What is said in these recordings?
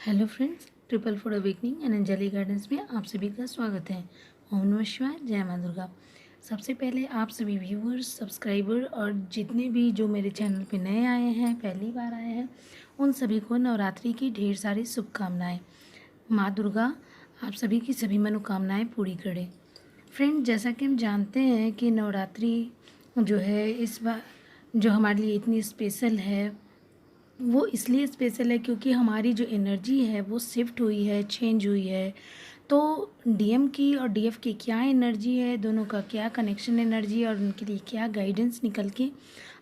Hello friends, triple for awakening and Anjali gardens में आप सभी का स्वागत है। ओम नमः शिवाय, जय माँ दुर्गा। सबसे पहले आप सभी व्यूअर्स, सब्सक्राइबर और जितने भी जो मेरे चैनल पे नए आए हैं, पहली बार आए हैं, उन सभी को नवरात्रि की ढेर सारी शुभकामनाएं। माँ दुर्गा आप सभी की सभी मनोकामनाएं पूरी करे। फ्रेंड, जैसा कि हम जानते हैं कि नवरात्रि जो है इस बार जो हमारे लिए इतनी स्पेशल है, वो इसलिए स्पेशल है क्योंकि हमारी जो एनर्जी है वो शिफ्ट हुई है, चेंज हुई है। तो डीएम की और डीएफ की क्या एनर्जी है, दोनों का क्या कनेक्शन एनर्जी है और उनके लिए क्या गाइडेंस निकल के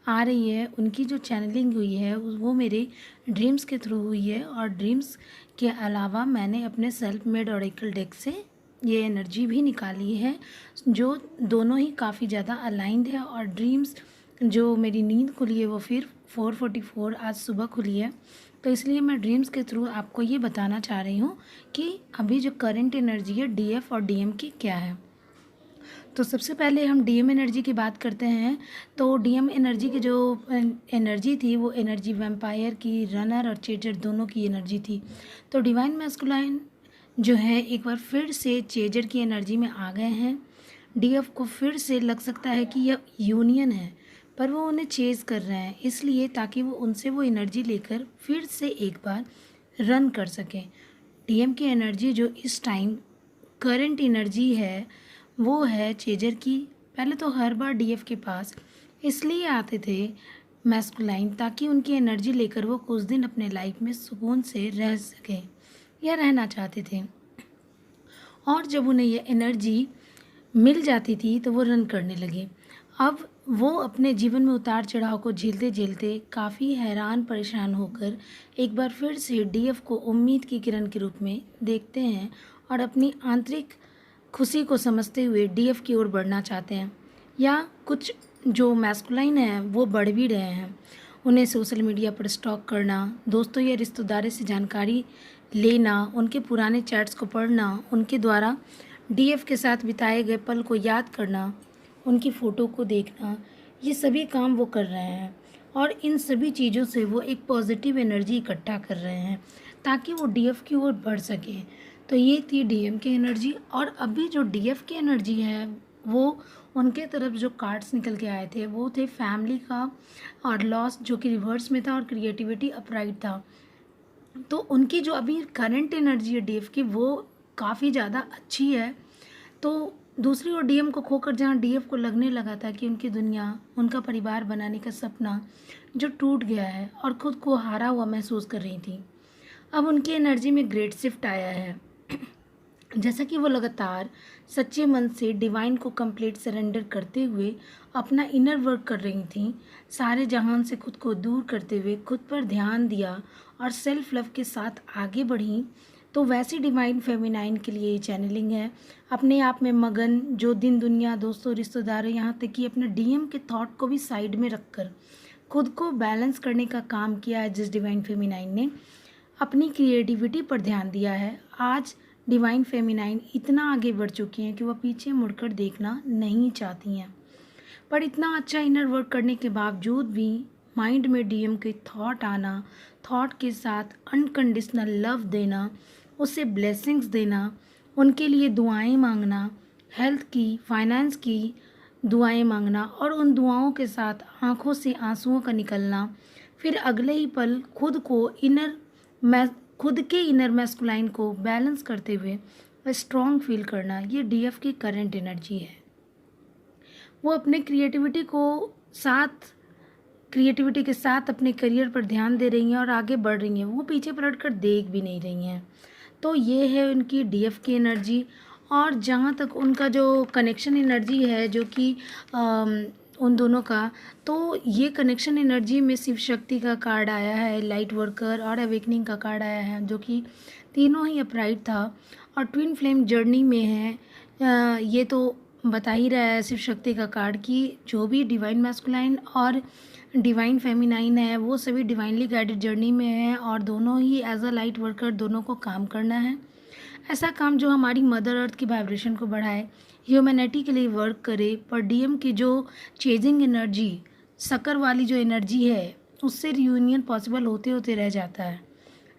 आ रही है, उनकी जो चैनलिंग हुई है वो मेरे ड्रीम्स के थ्रू हुई है। और ड्रीम्स के अलावा मैंने अपने सेल्फ मेड ऑरेकल डेक से ये एनर्जी भी निकाली है, जो दोनों ही काफ़ी ज़्यादा अलाइंड है। और ड्रीम्स जो मेरी नींद खुली है वो फिर 4:44 आज सुबह खुली है। तो इसलिए मैं ड्रीम्स के थ्रू आपको ये बताना चाह रही हूँ कि अभी जो करंट एनर्जी है डीएफ और डीएम की क्या है। तो सबसे पहले हम डीएम एनर्जी की बात करते हैं। तो डीएम एनर्जी की जो एनर्जी थी वो एनर्जी वैम्पायर की, रनर और चेजर दोनों की एनर्जी थी। तो डिवाइन मैस्कुलाइन जो है एक बार फिर से चेजर की एनर्जी में आ गए हैं। डीएफ को फिर से लग सकता है कि यह यूनियन है, पर वो उन्हें चेज़ कर रहे हैं इसलिए ताकि वो उनसे वो एनर्जी लेकर फिर से एक बार रन कर सकें। डीएम की एनर्जी जो इस टाइम करंट एनर्जी है वो है चेजर की। पहले तो हर बार डीएफ के पास इसलिए आते थे मैस्कुलाइन ताकि उनकी एनर्जी लेकर वो कुछ दिन अपने लाइफ में सुकून से रह सकें या रहना चाहते थे। और जब उन्हें ये एनर्जी मिल जाती थी तो वो रन करने लगे। अब वो अपने जीवन में उतार चढ़ाव को झेलते झेलते काफ़ी हैरान परेशान होकर एक बार फिर से डीएफ को उम्मीद की किरण के रूप में देखते हैं और अपनी आंतरिक खुशी को समझते हुए डीएफ की ओर बढ़ना चाहते हैं। या कुछ जो मैस्कुलाइन हैं वो बढ़ भी रहे हैं। उन्हें सोशल मीडिया पर स्टॉक करना, दोस्तों या रिश्तेदारों से जानकारी लेना, उनके पुराने चैट्स को पढ़ना, उनके द्वारा डीएफ के साथ बिताए गए पल को याद करना, उनकी फ़ोटो को देखना, ये सभी काम वो कर रहे हैं। और इन सभी चीज़ों से वो एक पॉजिटिव एनर्जी इकट्ठा कर रहे हैं ताकि वो डीएफ की ओर बढ़ सकें। तो ये थी डीएम की एनर्जी। और अभी जो डीएफ की एनर्जी है वो उनके तरफ जो कार्ड्स निकल के आए थे वो थे फैमिली का और लॉस जो कि रिवर्स में था और क्रिएटिविटी अपराइट था। तो उनकी जो अभी करंट एनर्जी है डीएफ की वो काफ़ी ज़्यादा अच्छी है। तो दूसरी ओर डीएम को खोकर जहाँ डीएफ को लगने लगा था कि उनकी दुनिया, उनका परिवार बनाने का सपना जो टूट गया है और खुद को हारा हुआ महसूस कर रही थी, अब उनकी एनर्जी में ग्रेट शिफ्ट आया है। जैसा कि वो लगातार सच्चे मन से डिवाइन को कंप्लीट सरेंडर करते हुए अपना इनर वर्क कर रही थी, सारे जहान से खुद को दूर करते हुए खुद पर ध्यान दिया और सेल्फ लव के साथ आगे बढ़ी। तो वैसी डिवाइन फेमिनाइन के लिए ये चैनलिंग है। अपने आप में मगन, जो दिन दुनिया, दोस्तों, रिश्तेदारों, यहाँ तक कि अपने डीएम के थॉट को भी साइड में रखकर खुद को बैलेंस करने का काम किया है। जिस डिवाइन फेमिनाइन ने अपनी क्रिएटिविटी पर ध्यान दिया है, आज डिवाइन फेमिनाइन इतना आगे बढ़ चुकी हैं कि वह पीछे मुड़कर देखना नहीं चाहती हैं। पर इतना अच्छा इनर वर्क करने के बावजूद भी माइंड में डीएम के थॉट आना, थॉट के साथ अनकंडीशनल लव देना, उसे ब्लेसिंग्स देना, उनके लिए दुआएं मांगना, हेल्थ की, फाइनेंस की दुआएं मांगना और उन दुआओं के साथ आंखों से आंसुओं का निकलना, फिर अगले ही पल खुद के इनर मैस्कुलाइन को बैलेंस करते हुए स्ट्रॉन्ग फील करना, ये डीएफ की करंट एनर्जी है। वो अपने क्रिएटिविटी के साथ अपने करियर पर ध्यान दे रही हैं और आगे बढ़ रही हैं। वो पीछे पलटकर देख भी नहीं रही हैं। तो ये है उनकी डीएफ की एनर्जी। और जहाँ तक उनका जो कनेक्शन एनर्जी है जो कि उन दोनों का, तो ये कनेक्शन एनर्जी में शिव शक्ति का कार्ड आया है, लाइट वर्कर और अवेकनिंग का कार्ड आया है, जो कि तीनों ही अपराइट था और ट्विन फ्लेम जर्नी में है। ये तो बता ही रहा है शिव शक्ति का कार्ड कि जो भी डिवाइन मैस्कुलाइन और डिवाइन फेमिनाइन है वो सभी डिवाइनली गाइडेड जर्नी में है और दोनों ही एज अ लाइट वर्कर दोनों को काम करना है। ऐसा काम जो हमारी मदर अर्थ की वाइब्रेशन को बढ़ाए, ह्यूमैनिटी के लिए वर्क करे। पर डीएम की जो चेजिंग एनर्जी, शक्कर वाली जो एनर्जी है, उससे रियूनियन पॉसिबल होते होते रह जाता है।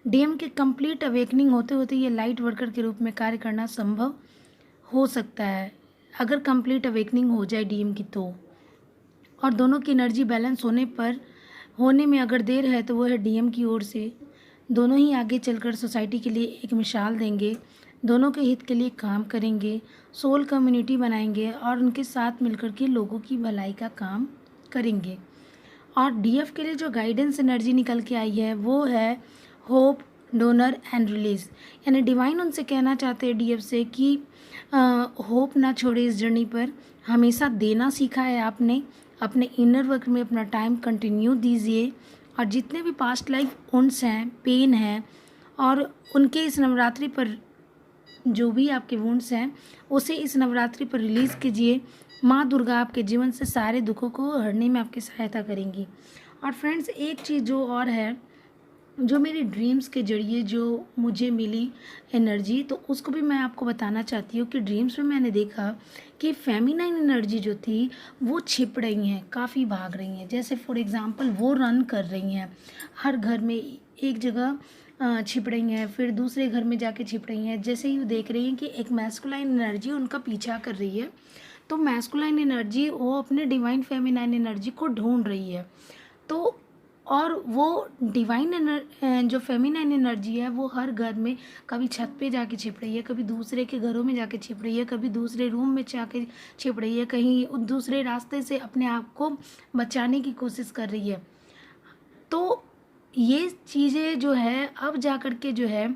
डीएम के कंप्लीट अवेकनिंग होते होते ये लाइट वर्कर के रूप में कार्य करना संभव हो सकता है, अगर कंप्लीट अवेकनिंग हो जाए डीएम की तो। और दोनों की एनर्जी बैलेंस होने में अगर देर है तो वो है डीएम की ओर से। दोनों ही आगे चलकर सोसाइटी के लिए एक मिसाल देंगे, दोनों के हित के लिए काम करेंगे, सोल कम्युनिटी बनाएंगे और उनके साथ मिलकर के लोगों की भलाई का काम करेंगे। और डीएफ के लिए जो गाइडेंस एनर्जी निकल के आई है वो है होप, डोनर एंड रिलीज। यानी डिवाइन उनसे कहना चाहते हैं डीएफ से कि होप ना छोड़े इस जर्नी पर, हमेशा देना सीखा है आपने, अपने इनर वर्क में अपना टाइम कंटिन्यू दीजिए। और जितने भी पास्ट लाइफ वुंड्स हैं, पेन है, और उनके इस नवरात्रि पर जो भी आपके वुंड्स हैं उसे इस नवरात्रि पर रिलीज़ कीजिए। माँ दुर्गा आपके जीवन से सारे दुखों को हरने में आपकी सहायता करेंगी। और फ्रेंड्स, एक चीज़ जो और है, जो मेरे ड्रीम्स के जरिए जो मुझे मिली एनर्जी, तो उसको भी मैं आपको बताना चाहती हूँ कि ड्रीम्स में मैंने देखा कि फेमिनाइन एनर्जी जो थी वो छिप रही हैं, काफ़ी भाग रही हैं। जैसे फॉर एग्जांपल वो रन कर रही हैं हर घर में, एक जगह छिप रही हैं, फिर दूसरे घर में जाके छिप रही हैं। जैसे ही वो देख रही हैं कि एक मैस्कुलाइन एनर्जी उनका पीछा कर रही है, तो मैस्कुलाइन एनर्जी वो अपने डिवाइन फेमिनाइन एनर्जी को ढूंढ रही है। तो और वो डिवाइन जो फेमिनाइन एनर्जी है वो हर घर में कभी छत पे जाके छिप रही है, कभी दूसरे के घरों में जाके छिप रही है, कभी दूसरे रूम में जाके छिप रही है, कहीं दूसरे रास्ते से अपने आप को बचाने की कोशिश कर रही है। तो ये चीज़ें जो है अब जा कर के जो है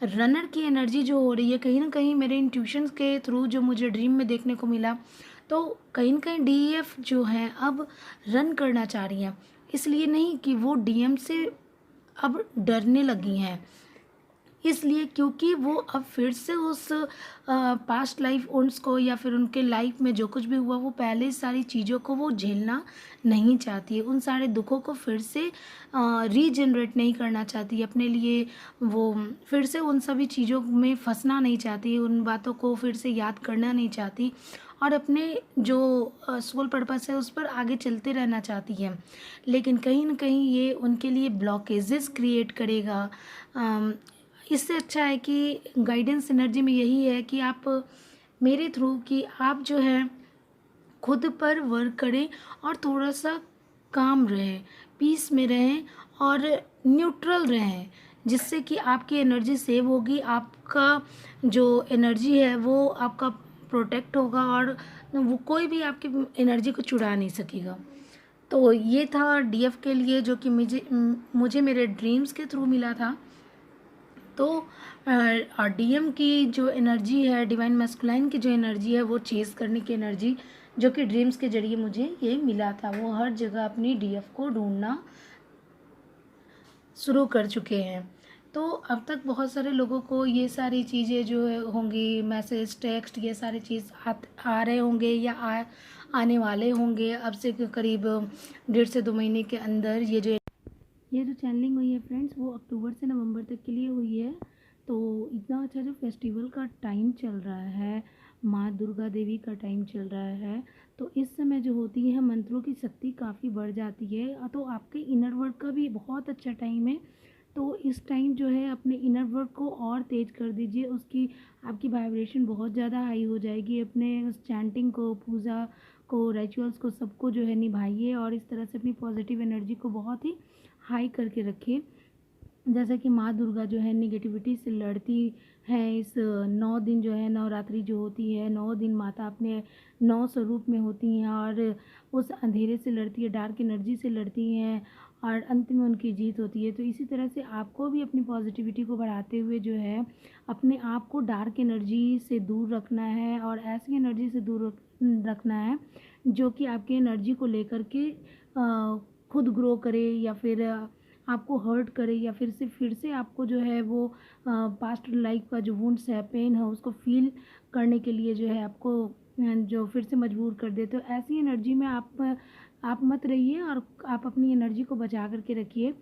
रनर की एनर्जी जो हो रही है, कहीं ना कहीं मेरे इंट्यूशंस के थ्रू जो मुझे ड्रीम में देखने को मिला, तो कहीं ना कहीं डीएफ जो है अब रन करना चाह रही हैं। इसलिए नहीं कि वो डीएम से अब डरने लगी हैं, इसलिए क्योंकि वो अब फिर से उस पास्ट लाइफ उन्स को या फिर उनके लाइफ में जो कुछ भी हुआ वो पहले सारी चीज़ों को वो झेलना नहीं चाहती है, उन सारे दुखों को फिर से रीजनरेट नहीं करना चाहती अपने लिए। वो फिर से उन सभी चीज़ों में फंसना नहीं चाहती, उन बातों को फिर से याद करना नहीं चाहती, और अपने जो सोल पर्पस है उस पर आगे चलते रहना चाहती है। लेकिन कहीं ना कहीं ये उनके लिए ब्लॉकेजेस क्रिएट करेगा। इससे अच्छा है कि गाइडेंस एनर्जी में यही है कि आप मेरे थ्रू कि आप जो है खुद पर वर्क करें और थोड़ा सा काम रहें, पीस में रहें और न्यूट्रल रहें, जिससे कि आपकी एनर्जी सेव होगी, आपका जो एनर्जी है वो आपका प्रोटेक्ट होगा और वो कोई भी आपकी एनर्जी को चुरा नहीं सकेगा। तो ये था डीएफ के लिए जो कि मुझे मेरे ड्रीम्स के थ्रू मिला था। तो और डीएम की जो एनर्जी है, डिवाइन मैस्कुलाइन की जो एनर्जी है, वो चेज़ करने की एनर्जी जो कि ड्रीम्स के जरिए मुझे ये मिला था, वो हर जगह अपनी डीएफ को ढूंढना शुरू कर चुके हैं। तो अब तक बहुत सारे लोगों को ये सारी चीज़ें जो होंगी, मैसेज, टेक्स्ट, ये सारी चीज़ आ रहे होंगे या आने वाले होंगे अब से करीब 1.5 से 2 महीने के अंदर। ये जो चैनलिंग हुई है फ्रेंड्स वो अक्टूबर से नवंबर तक के लिए हुई है। तो इतना अच्छा जो फेस्टिवल का टाइम चल रहा है, माँ दुर्गा देवी का टाइम चल रहा है, तो इस समय जो होती है मंत्रों की शक्ति काफ़ी बढ़ जाती है। तो आपके इनर वर्क का भी बहुत अच्छा टाइम है। तो इस टाइम जो है अपने इनर वर्क को और तेज़ कर दीजिए, उसकी आपकी वाइब्रेशन बहुत ज़्यादा हाई हो जाएगी। अपने उस चैंटिंग को, पूजा को, रिचुअल्स को, सबको जो है निभाइए और इस तरह से अपनी पॉजिटिव एनर्जी को बहुत ही हाई करके रखिए। जैसे कि माँ दुर्गा जो है निगेटिविटी से लड़ती है। इस 9 दिन जो है नवरात्रि जो होती है, 9 दिन माता अपने 9 स्वरूप में होती हैं और उस अंधेरे से लड़ती है, डार्क एनर्जी से लड़ती हैं और अंत में उनकी जीत होती है। तो इसी तरह से आपको भी अपनी पॉजिटिविटी को बढ़ाते हुए जो है अपने आप को डार्क एनर्जी से दूर रखना है और ऐसी एनर्जी से दूर रखना है जो कि आपकी एनर्जी को लेकर के खुद ग्रो करे या फिर आपको हर्ट करे, या फिर से आपको जो है वो पास्ट लाइफ का जो वुंड्स है, पेन है, उसको फील करने के लिए जो है आपको जो फिर से मजबूर कर दे। तो ऐसी एनर्जी में आप मत रहिए और आप अपनी एनर्जी को बचा करके रखिए,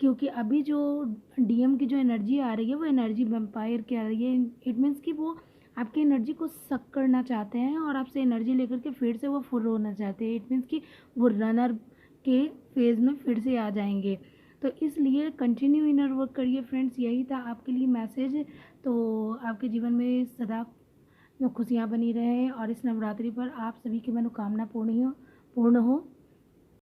क्योंकि अभी जो डीएम की जो एनर्जी आ रही है वो एनर्जी वैम्पायर की आ रही है। इट मीन्स कि वो आपकी एनर्जी को सक करना चाहते हैं और आपसे एनर्जी लेकर के फिर से वो फुल होना चाहते हैं। इट मीन्स कि वो रनर के फेज़ में फिर से आ जाएंगे। तो इसलिए कंटिन्यू इनर वर्क करिए फ्रेंड्स, यही था आपके लिए मैसेज। तो आपके जीवन में सदा खुशियाँ बनी रहें और इस नवरात्रि पर आप सभी की मनोकामना पूर्ण हो।